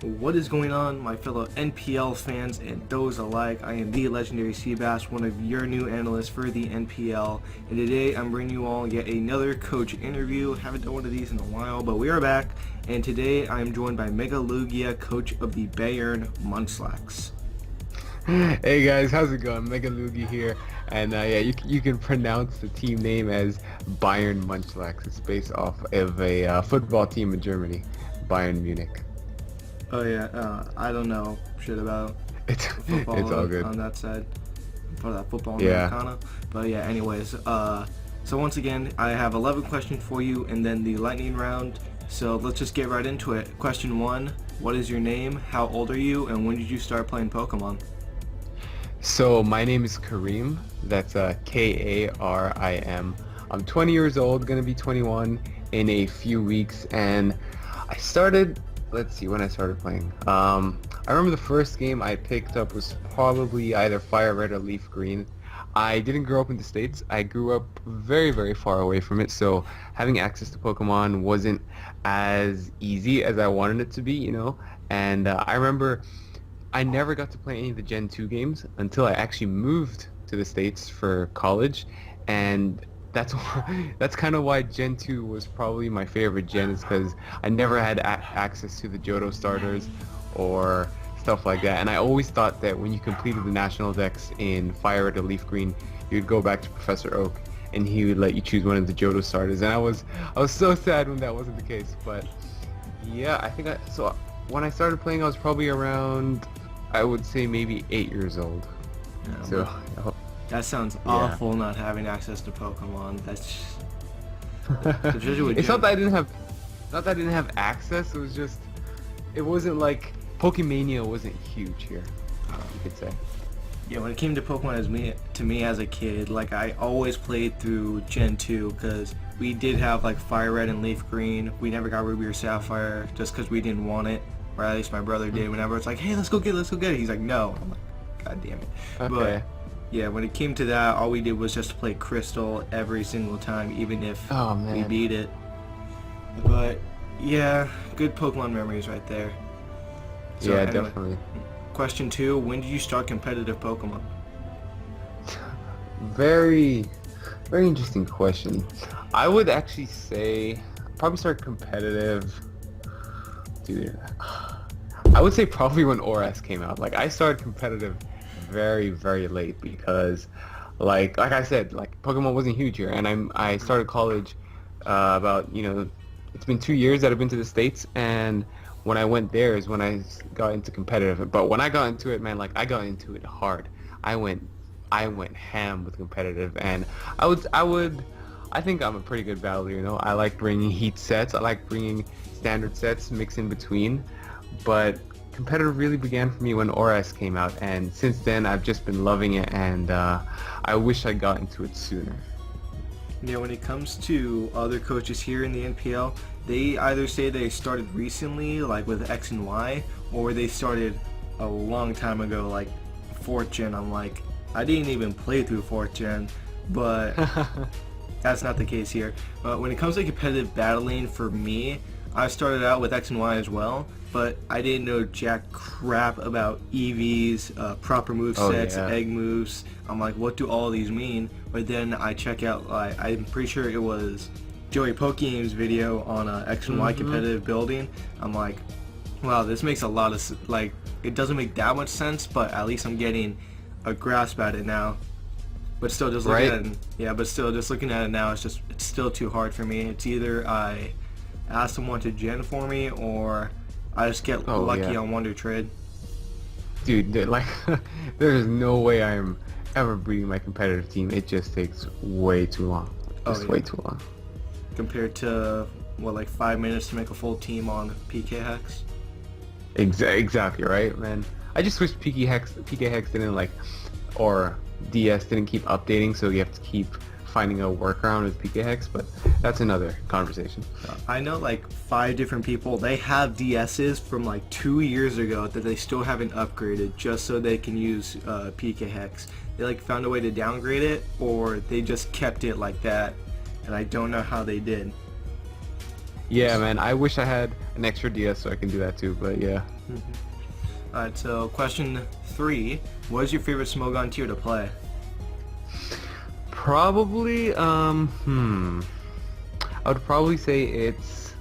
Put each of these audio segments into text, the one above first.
What is going on, my fellow NPL fans and those alike? I am the legendary Seabass, one of your new analysts for the NPL, and today I'm bringing you all yet another coach interview. Haven't done one of these in a while, but we are back, and today I am joined by Mega Lugia, coach of the Bayern Munchlax. Hey guys, how's it going? Mega Lugia here, and yeah, you can pronounce the team name as Bayern Munchlax. It's based off of a football team in Germany, Bayern Munich. Oh yeah, I don't know shit about football It's all good. on that side, for that football Yeah. Americana. But yeah, anyways, so once again, I have 11 questions for you, and then the lightning round. So let's just get right into it. Question 1: What is your name? How old are you? And when did you start playing Pokemon? So my name is Karim. That's Karim. I'm 20 years old, gonna be 21 in a few weeks, and I started. Let's see when I started playing. I remember the first game I picked up was probably either Fire Red or Leaf Green. I didn't grow up in the States. I grew up very, very far away from it, so having access to Pokemon wasn't as easy as I wanted it to be, you know? And I remember I never got to play any of the Gen 2 games until I actually moved to the States for college, and that's kind of why Gen 2 was probably my favorite gen, is because I never had access to the Johto starters or stuff like that, and I always thought that when you completed the national dex in Fire Red or Leaf Green, you'd go back to Professor Oak and he would let you choose one of the Johto starters, and I was so sad when that wasn't the case. But yeah, so when I started playing, I was probably around, I would say, maybe 8 years old. Yeah, So that sounds yeah. awful, not having access to Pokemon. That's especially with It's Gen. not that I didn't have access. It was just, it wasn't like Pokemania wasn't huge here, you could say. Yeah, when it came to Pokemon to me as a kid, like I always played through Gen 2 because we did have like Fire Red and Leaf Green. We never got Ruby or Sapphire just because we didn't want it, or at least my brother did. Whenever it's like, hey, let's go get it, he's like, no. I'm like, God damn it. Okay. But yeah, when it came to that, all we did was just play Crystal every single time, even if Oh we man. beat it. But yeah, good Pokemon memories right there. So Yeah, anyway, definitely. question 2: When did you start competitive Pokemon? Very, very interesting question. I would actually say probably start competitive. Dude, I would say probably when ORAS came out. Like I started competitive very, very late because, like I said, like Pokemon wasn't huge here, and I started college about, it's been 2 years that I've been to the States, and when I went there is when I got into competitive. But when I got into it, man, like I got into it hard. I went I went ham with competitive, and I think I'm a pretty good battler. I like bringing heat sets. I like bringing standard sets mixed in between, but competitive really began for me when ORAS came out, and since then I've just been loving it, and I wish I got into it sooner. Yeah, when it comes to other coaches here in the NPL, they either say they started recently, like with X and Y, or they started a long time ago, like 4th gen. I'm like, I didn't even play through 4th gen, but that's not the case here. When it comes to competitive battling, for me, I started out with X and Y as well, but I didn't know jack crap about EVs, proper move Oh sets, yeah. egg moves. I'm like, what do all these mean? But then I check out, like, I'm pretty sure it was Joey Pokegame's video on X and Y competitive building. I'm like, wow, this makes a lot of like, it doesn't make that much sense, but at least I'm getting a grasp at it now. But still, just looking Right? at it, yeah. But still, just looking at it now, it's still too hard for me. It's either I ask someone to gen for me, or I just get Oh lucky yeah. on Wonder Trade. Dude, like, there is no way I am ever beating my competitive team. It just takes way too long. Oh Just yeah. way too long. Compared to what, like 5 minutes to make a full team on PK Hex. Exactly, right, man. I just wish PK Hex didn't or DS didn't keep updating, so you have to keep finding a workaround with PK Hex, but that's another conversation. I know like 5 different people, they have DSs from like 2 years ago that they still haven't upgraded just so they can use PK Hex. They like found a way to downgrade it, or they just kept it like that, and I don't know how they did. Yeah, man. I wish I had an extra DS so I can do that too. But yeah. Alright, so question 3. What is your favorite Smogon tier to play? Probably. I would probably say it's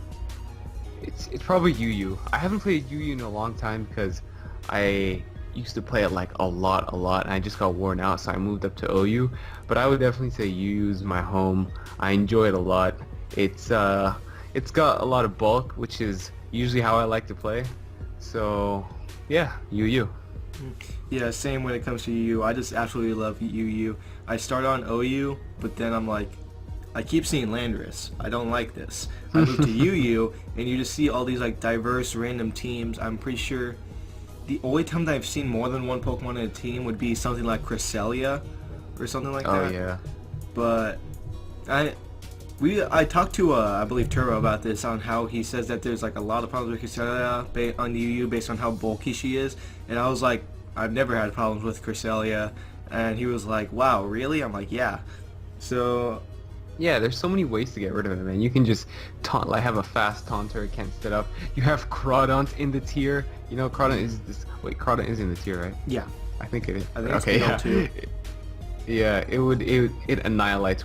probably UU. I haven't played UU in a long time because I used to play it like a lot, and I just got worn out, so I moved up to OU. But I would definitely say UU is my home. I enjoy it a lot. It's got a lot of bulk, which is usually how I like to play. So yeah, UU. Yeah, same when it comes to UU. I just absolutely love UU. I started on OU, but then I'm like, I keep seeing Landorus. I don't like this. I moved to UU, and you just see all these like diverse random teams. I'm pretty sure the only time that I've seen more than one Pokemon in a team would be something like Cresselia or something like that. Oh yeah. But I talked to I believe Turbo about this, on how he says that there's like a lot of problems with Cresselia on the UU based on how bulky she is, and I was like, I've never had problems with Cresselia, and he was like, wow, really? I'm like, yeah. So Yeah, there's so many ways to get rid of it, man. You can just taunt, like have a fast taunter, it can't sit up. You have Crawdont in the tier. You know, Crawdont is this. Wait, Crawdont is in the tier, right? yeah, I think it is. I think it's okay, PL too. Yeah, it annihilates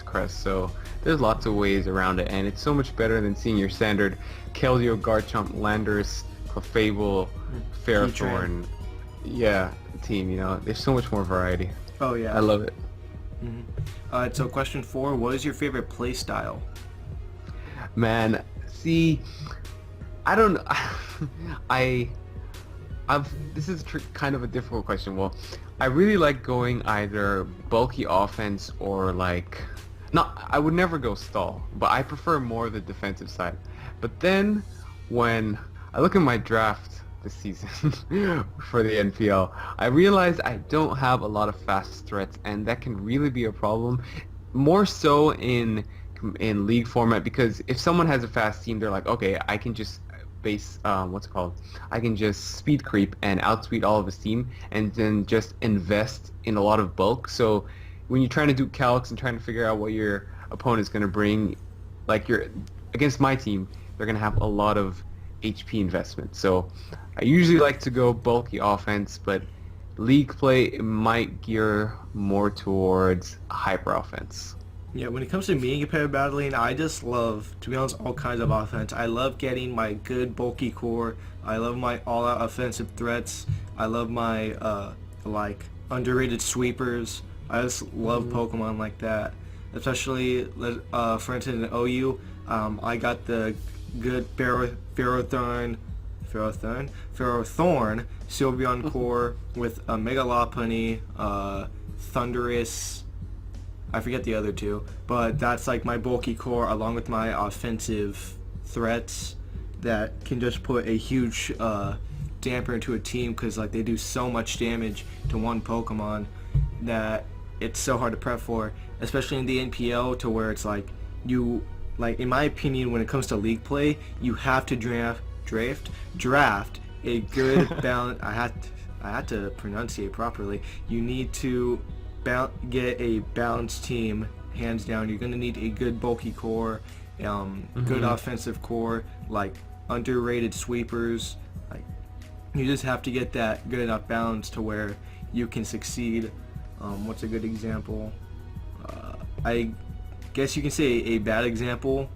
Crest. So there's lots of ways around it, and it's so much better than seeing your standard Keldeo, Garchomp, Landorus, Clefable, Ferrothorn. Yeah, team. You know, there's so much more variety. Oh yeah, I love it. Alright, so question 4, what is your favorite play style? Man, see, I don't know. This is kind of a difficult question. Well, I really like going either bulky offense or like, I would never go stall, but I prefer more the defensive side. But then when I look at my draft this season for the NPL, I realize I don't have a lot of fast threats, and that can really be a problem, more so in league format, because if someone has a fast team, they're like, okay, I can just I can just speed creep and outspeed all of his team, and then just invest in a lot of bulk. So when you're trying to do calcs and trying to figure out what your opponent's going to bring, like you're against my team, they're going to have a lot of HP investment. So I usually like to go bulky offense, but league play might gear more towards hyper offense. Yeah, when it comes to me and competitive battling, I just love, to be honest, all kinds of offense. I love getting my good bulky core. I love my all-out offensive threats. I love my like underrated sweepers. I just love Pokemon like that. Especially, for instance, in OU, I got the good Ferrothorn, Sylveon core with a Mega Lopunny, Thundurus. I forget the other two, but that's like my bulky core along with my offensive threats that can just put a huge damper into a team, because like they do so much damage to one Pokemon that it's so hard to prep for, especially in the NPL, to where it's like in my opinion, when it comes to league play, you have to draft a good balance. I had to pronunciate properly. You need to get a balanced team, hands down. You're going to need a good bulky core, good offensive core, like underrated sweepers. Like, you just have to get that good enough balance to where you can succeed. What's a good example? I guess you can say a bad example,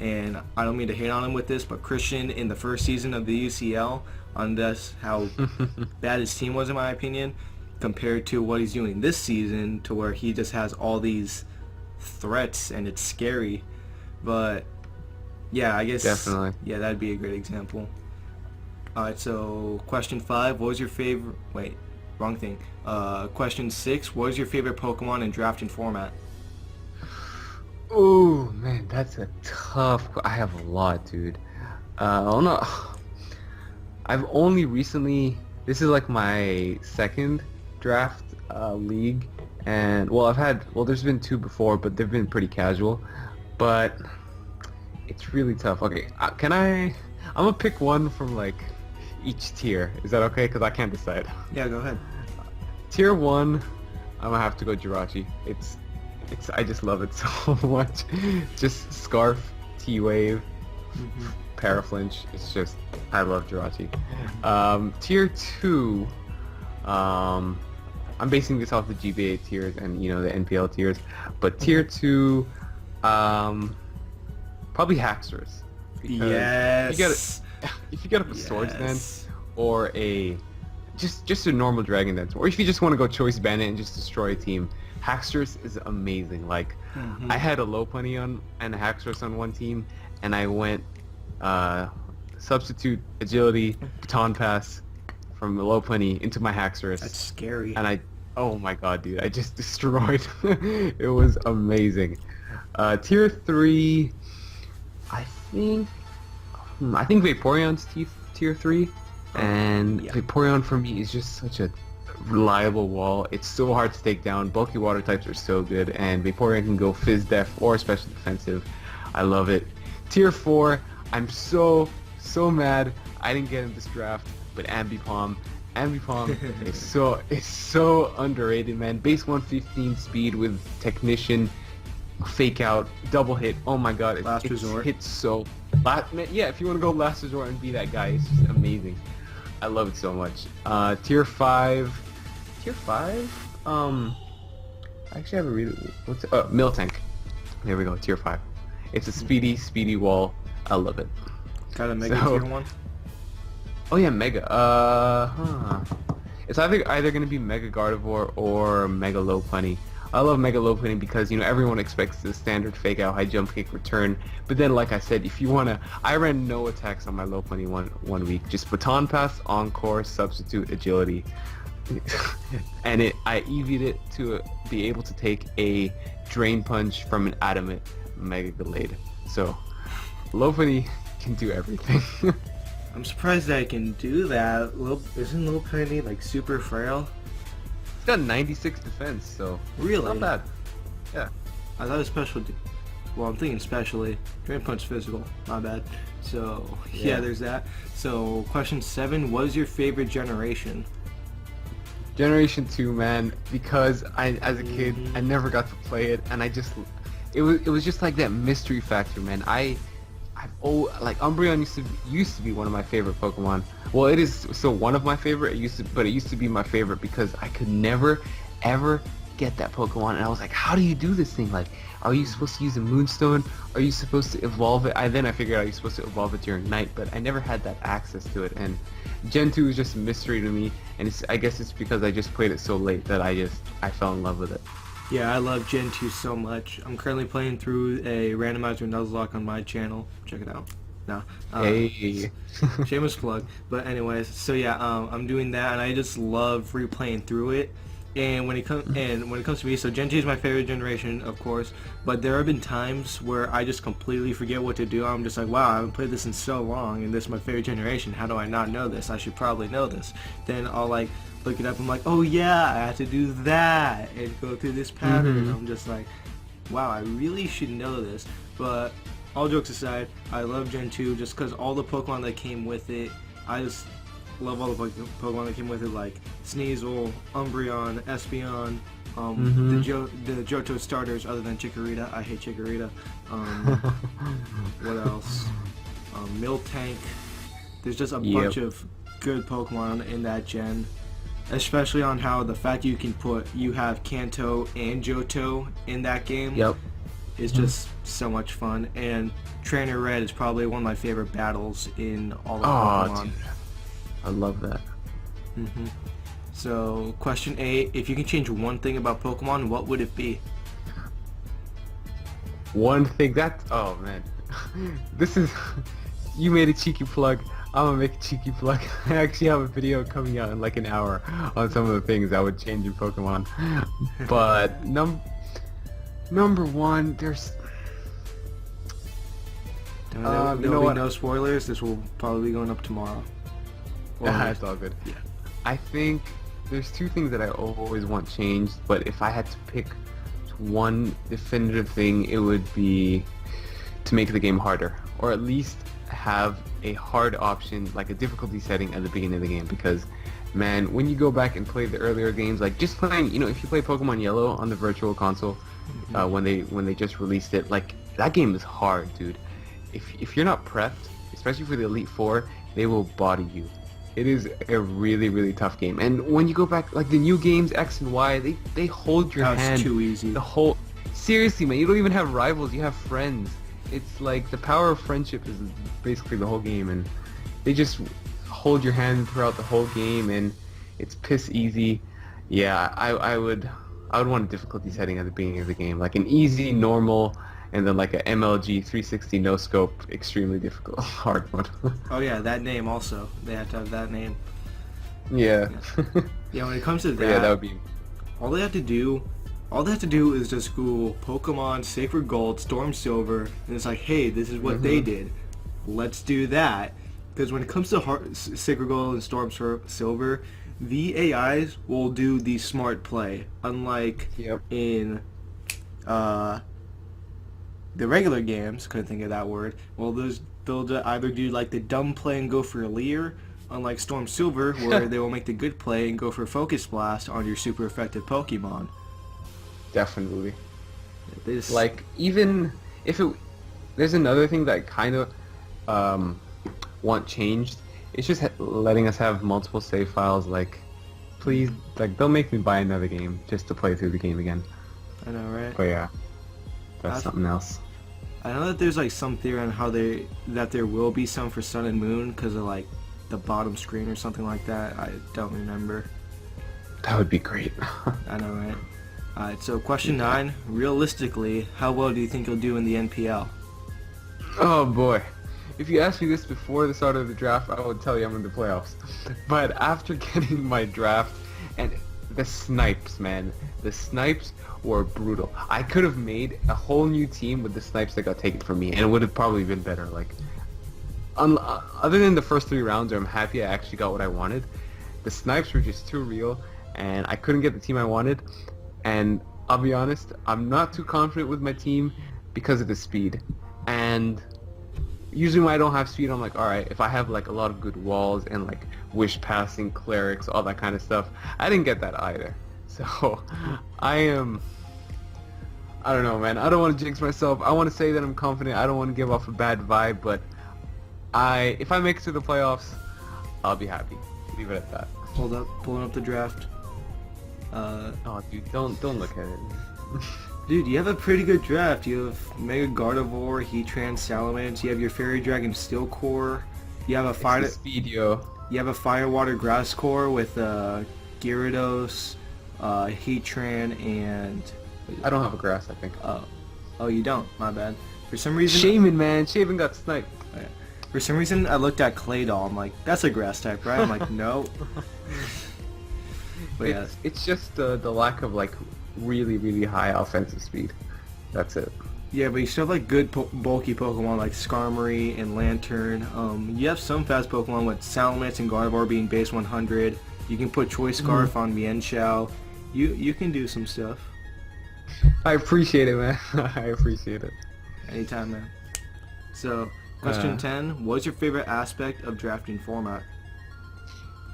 and I don't mean to hate on him with this, but Christian in the first season of the UCL, on this how bad his team was in my opinion, compared to what he's doing this season, to where he just has all these threats and it's scary. But yeah, I guess Definitely. Yeah, that'd be a great example. Alright, so question 5, what was your favorite, wait, wrong thing. Question 6, what was your favorite Pokemon in drafting format? Oh man, that's a tough. I have a lot, dude. Oh no, I've only recently. This is like my second draft league, and there's been 2 before, but they've been pretty casual. But it's really tough. Okay, I'm gonna pick one from like each tier. Is that okay? Because I can't decide. Yeah, go ahead. Tier 1, I'm gonna have to go Jirachi. I just love it so much. Just Scarf, T-Wave, Paraflinch. It's just, I love Jirachi. Tier 2, I'm basing this off the GBA tiers and, you know, the NPL tiers, but tier 2, probably Hacksters. Yes. If you get up a Swords Dance or a just a normal Dragon Dance, or if you just want to go Choice Bandit and just destroy a team, Hacksters is amazing. Like, I had a Lopunny on and a Hacksters on one team, and I went Substitute, Agility, Baton Pass from the Lopunny into my Hacksters. That's scary. And oh my god, dude, I just destroyed. It was amazing. Tier 3, I think Vaporeon's tier 3, and Vaporeon for me is just such a reliable wall. It's so hard to take down. Bulky water types are so good, and Vaporeon can go Fizz Def or Special Defensive. I love it. Tier 4, I'm so mad I didn't get in this draft, but Ambipom is so underrated, man. Base 115 speed with Technician, Fake Out, Double Hit. Oh my god, Last Resort. Hits so. Yeah, if you want to go Last Resort and be that guy, it's just amazing. I love it so much. Tier 5. I actually haven't read it. What's Miltank. There we go. Tier 5. It's a speedy wall. I love it. Got a Mega tier 1? Oh yeah, Mega. It's either gonna be Mega Gardevoir or Mega Lopunny. I love Mega Lopunny because, you know, everyone expects the standard Fake Out, high jump kick, return. But then, like I said, if you wanna, I ran no attacks on my Lopunny one week. Just Baton Pass, Encore, Substitute, Agility, and I EV'd it to be able to take a Drain Punch from an Adamant Mega Gallade. So Lopunny can do everything. I'm surprised that I can do that. Isn't Lopunny like super frail? It's got 96 defense, so really not bad. Yeah. I thought it was special. Well, I'm thinking specially. Drain Punch physical, not bad. So yeah, there's that. So question 7: what is your favorite generation? Generation 2, man, because as a kid, I never got to play it, and it was just like that mystery factor, man. Like Umbreon used to be one of my favorite Pokemon. Well, it is still one of my favorite. It used to be my favorite because I could never ever get that Pokemon, and I was like, how do you do this thing? Like, are you supposed to use a Moonstone? Are you supposed to evolve it? Then I figured out you're supposed to evolve it during night, but I never had that access to it. And Gen 2 is just a mystery to me, and I guess it's because I just played it so late that I fell in love with it. Yeah, I love Gen 2 so much. I'm currently playing through a randomizer Nuzlocke on my channel. Check it out. No. Hey. Shameless plug. But anyways, so yeah, I'm doing that, and I just love replaying through it. And when it comes to me, so Gen 2 is my favorite generation, of course. But there have been times where I just completely forget what to do. I'm just like, wow, I haven't played this in so long, and this is my favorite generation. How do I not know this? I should probably know this. Then I'll like look it up. I'm like, oh yeah, I have to do that and go through this pattern. I'm just like, wow, I really should know this. But all jokes aside, I love Gen 2 just because all the Pokemon that came with it. I just love all the Pokemon that came with it, like Sneasel, Umbreon, Espeon, the Johto starters other than Chikorita. I hate Chikorita. What else? Miltank. There's just a bunch of good Pokemon in that gen. Especially on how the fact you have Kanto and Johto in that game is just so much fun. And Trainer Red is probably one of my favorite battles in all of Pokemon. Dude. I love that. So, question 8, if you can change one thing about Pokemon, what would it be? One thing oh man. This is, you made a cheeky plug. I'm gonna make a cheeky plug. I actually have a video coming out in like an hour on some of the things I would change in Pokemon. But number one, there's there'll be no spoilers. This will probably be going up tomorrow. It's all good. Yeah. I think there's two things that I always want changed, but if I had to pick one definitive thing, it would be to make the game harder, or at least have a hard option, like a difficulty setting at the beginning of the game. Because man, when you go back and play the earlier games, like just playing, you know, if you play Pokemon Yellow on the Virtual Console, when they just released it, like that game is hard, dude. if you're not prepped, especially for the Elite Four, they will body you. It is a really, really tough game. And when you go back, like the new games, X and Y, they hold your That was hand. too easy. The whole, seriously, man, you don't even have rivals. You have friends. It's like the power of friendship is basically the whole game, and they just hold your hand throughout the whole game, and it's piss easy. Yeah, I would want a difficulty setting at the beginning of the game, like an easy, normal, and then like a MLG 360 no scope, extremely difficult, hard mode. Oh yeah, that name also. They have to have that name. Yeah. Yeah, when it comes to that, Yeah, that would be. all they have to do is just Google Pokemon Sacred Gold, Storm Silver, and it's like, hey, this is what they did. Let's do that. Because when it comes to Sacred Gold and Storm Silver, the AIs will do the smart play, unlike in the regular games. Couldn't think of that word. Well, they'll either do like the dumb play and go for a Leer, unlike Storm Silver, where they will make the good play and go for Focus Blast on your super effective Pokemon. Definitely. This, Like, even if it... There's another thing that I kind of want changed. It's just letting us have multiple save files. Like, please, like, don't make me buy another game just to play through the game again. I know, right? But yeah, that's something else. I know that there's like some theory on how that there will be some for Sun and Moon because of like the bottom screen or something like that. I don't remember. That would be great. I know, right? Alright, so question 9. Realistically, how well do you think you'll do in the NPL? Oh boy. If you asked me this before the start of the draft, I would tell you I'm in the playoffs. But after getting my draft, and the snipes, man, the snipes were brutal. I could have made a whole new team with the snipes that got taken from me, and it would have probably been better. Like, other than the first 3 rounds where I'm happy I actually got what I wanted, the snipes were just too real, and I couldn't get the team I wanted. And I'll be honest, I'm not too confident with my team because of the speed. And usually when I don't have speed, I'm like, alright, if I have like a lot of good walls and like wish passing, clerics, all that kind of stuff, I didn't get that either. So I don't know, man. I don't want to jinx myself. I want to say that I'm confident. I don't want to give off a bad vibe, but if I make it to the playoffs, I'll be happy. Leave it at that. Hold up, pulling up the draft. Oh, dude, don't look at it. Dude, you have a pretty good draft. You have Mega Gardevoir, Heatran, Salamence. You have your Fairy Dragon Steel Core. You have a Fire. Speed, yo. You have a Fire Water Grass Core with Gyarados, Heatran, and. I don't have a grass, I think. Oh, you don't. My bad. For some reason. Shaman, man. Shaman got sniped. Oh, yeah. For some reason, I looked at Claydol. I'm like, that's a grass type, right? I'm like, no. But yeah. It's just the lack of like really, really high offensive speed. That's it. Yeah, but you still have like good bulky Pokemon like Skarmory and Lantern. You have some fast Pokemon with Salamence and Gardevoir being base 100. You can put Choice Scarf on Mienshao. You can do some stuff. I appreciate it, man. I appreciate it. Anytime, man. So, question 10. What's your favorite aspect of drafting format?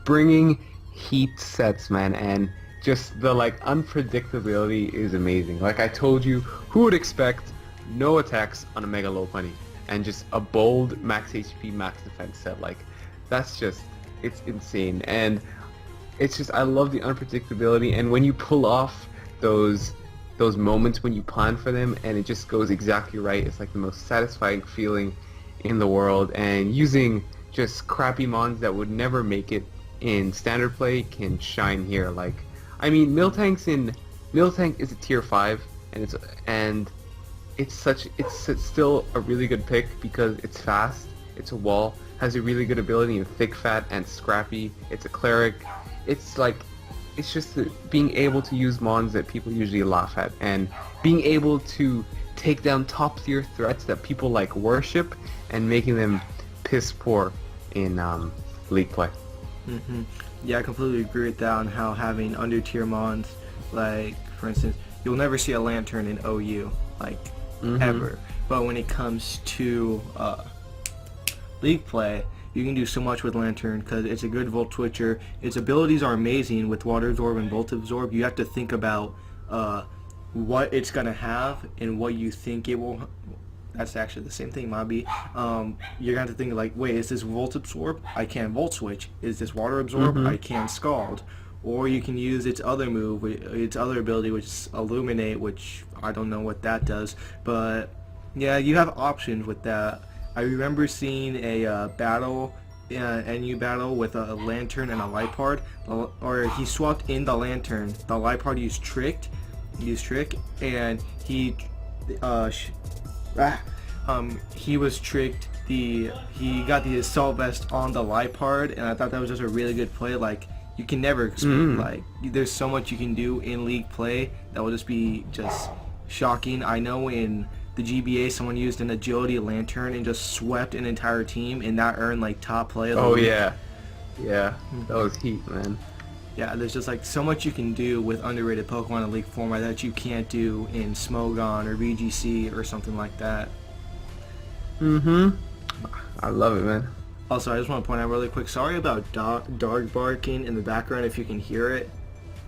Bringing heat sets, man, and just the like unpredictability is amazing. Like I told you, who would expect no attacks on a Mega Lopunny and just a bold max HP, max defense set? Like that's just, it's insane. And it's just, I love the unpredictability, and when you pull off those moments when you plan for them and it just goes exactly right, it's like the most satisfying feeling in the world. And using just crappy mons that would never make it in standard play can shine here. Like, I mean, Miltank is a tier 5, and it's still a really good pick because it's fast, it's a wall, has a really good ability in thick, fat, and scrappy. It's a cleric. It's like, it's just being able to use mons that people usually laugh at, and being able to take down top tier threats that people like worship and making them piss poor in league play. Yeah, I completely agree with that on how having under tier mons, like for instance, you'll never see a Lantern in OU, like ever. But when it comes to league play, you can do so much with Lantern because it's a good Volt Twitcher. Its abilities are amazing with Water Absorb and Volt Absorb. You have to think about what it's gonna have and what you think it will That's actually the same thing, Mobby. You're gonna have to think like, wait, is this Volt Absorb? I can Volt Switch. Is this Water Absorb? Mm-hmm. I can Scald. Or you can use its other move, its other ability, which is Illuminate, which I don't know what that does. But yeah, you have options with that. I remember seeing a battle, NU battle with a lantern and a light pod, or he swapped in the lantern. The light pod used Trick, and he was tricked. He got the assault vest on the light pod, and I thought that was just a really good play. Like, you can never like, there's so much you can do in league play that will just be just shocking. I know in the GBA someone used an agility lantern and just swept an entire team, and that earned like top play of the week. Yeah, that was heat, man. Yeah, there's just like so much you can do with underrated Pokemon in League format that you can't do in Smogon or VGC or something like that. I love it, man. Also, I just want to point out really quick, sorry about dog barking in the background if you can hear it.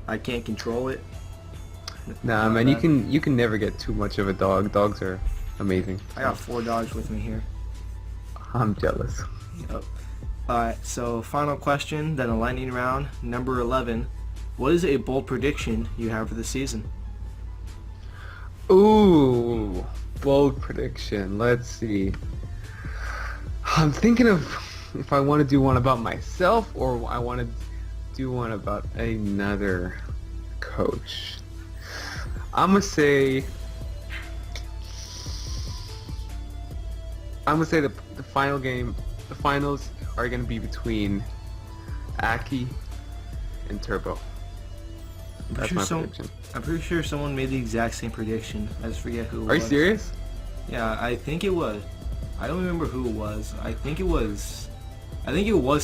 I can't control it. Nah, man, you can never get too much of a dog. Dogs are amazing. I got 4 dogs with me here. I'm jealous. Yep. Alright, so final question, then a lightning round. Number 11. What is a bold prediction you have for the season? Ooh, bold prediction. Let's see. I'm thinking of if I want to do one about myself or I want to do one about another coach. I'm gonna say the final game, the finals are gonna be between Aki and Turbo. That's my prediction. I'm pretty sure someone made the exact same prediction. I just forget who it was. Are you serious? Yeah, I think it was. I don't remember who it was. I think it was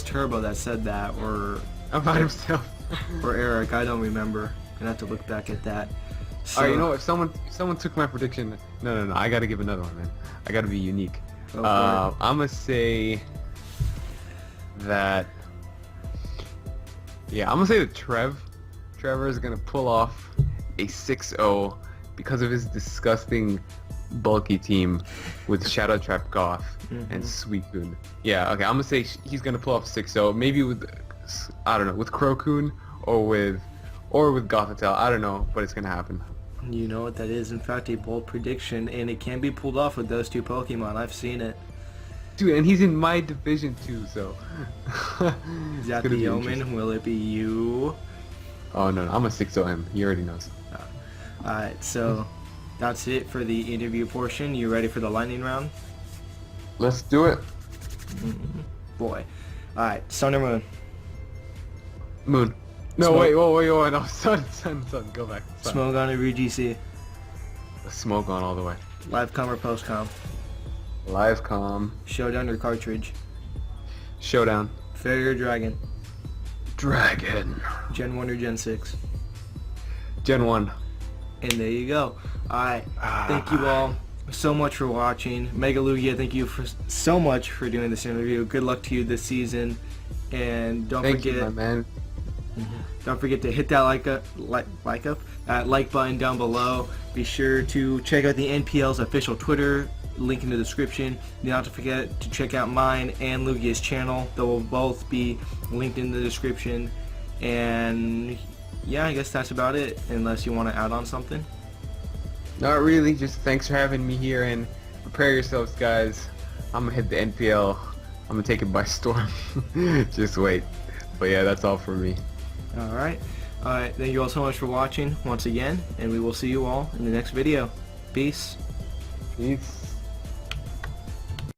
Turbo that said that, or About himself. or Eric. I don't remember. Gonna have to look back at that. So, Alright, you know what? If someone took my prediction, no, I gotta give another one, man. I gotta be unique. Go for it. I'm gonna say that. Yeah, I'm gonna say that Trevor is gonna pull off a 6-0 because of his disgusting bulky team with Shadow Trap Goth and Suicune. Yeah, okay, I'm gonna say he's gonna pull off 6-0. Maybe with, I don't know, with Crocune or with Gothitelle. I don't know, but it's gonna happen. You know what that is, in fact, a bold prediction, and it can be pulled off with those 2 Pokemon. I've seen it. Dude, and he's in my division too, so. Is that the Omen? Will it be you? Oh no, I'm a 6-0 him. He already knows. Alright, so that's it for the interview portion. You ready for the lightning round? Let's do it. Boy. Alright, Sun or Moon? Moon. No, Smoke. wait, no, sun, go back. Sun. Smogon or VGC? Smoke on all the way. Live com or post com? Live com. Showdown or cartridge? Showdown. Fairy or Dragon? Dragon. Gen 1 or Gen 6? Gen 1. And there you go. Alright, thank you all so much for watching. Mega Lugia, thank you so much for doing this interview. Good luck to you this season. And don't Thank forget, you, my man. Don't forget to hit that like button down below. Be sure to check out the NPL's official Twitter, link in the description. You don't have to forget to check out mine and Lugia's channel. They will both be linked in the description. And yeah, I guess that's about it, unless you want to add on something. Not really, just thanks for having me here, and prepare yourselves, guys. I'm gonna hit the NPL. I'm gonna take it by storm. Just wait. But yeah, that's all for me. Alright, thank you all so much for watching once again, and we will see you all in the next video. Peace. Peace.